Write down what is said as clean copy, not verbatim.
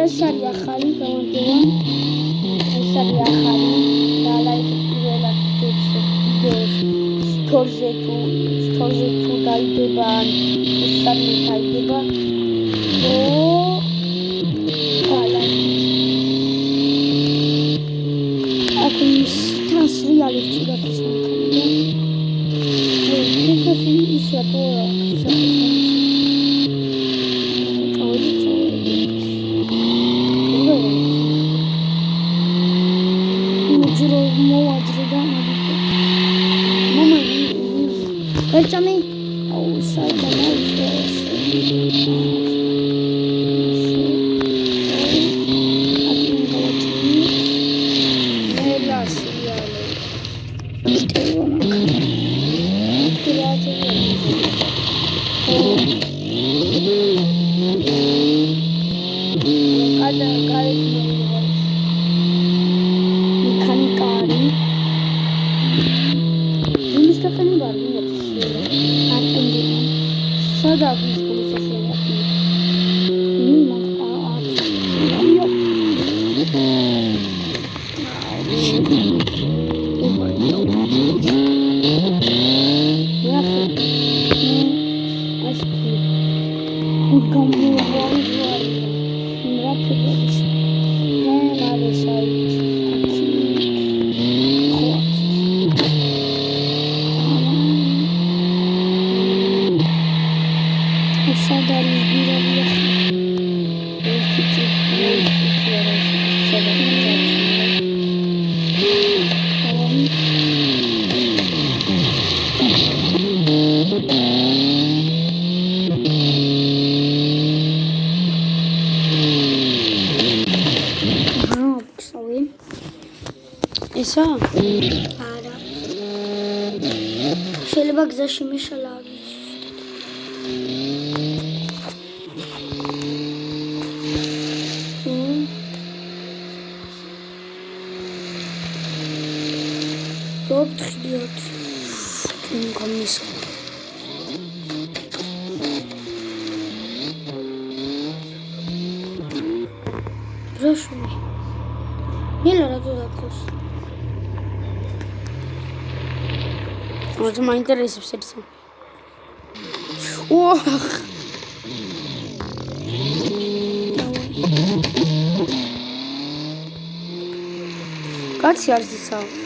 ეს არის ახალი გამარჯვება. ეს არის ახალი და ლაიქი პირველად ვიდეოს სტორზე თუ დაიდება ან სამი დაიდება ესა? არა. შეიძლება გზაში მიშალა Robtchiot. Kommis. Proszę. Nie lada tu zakres. Może ma interesy w sercu. Kaç yer zıçał?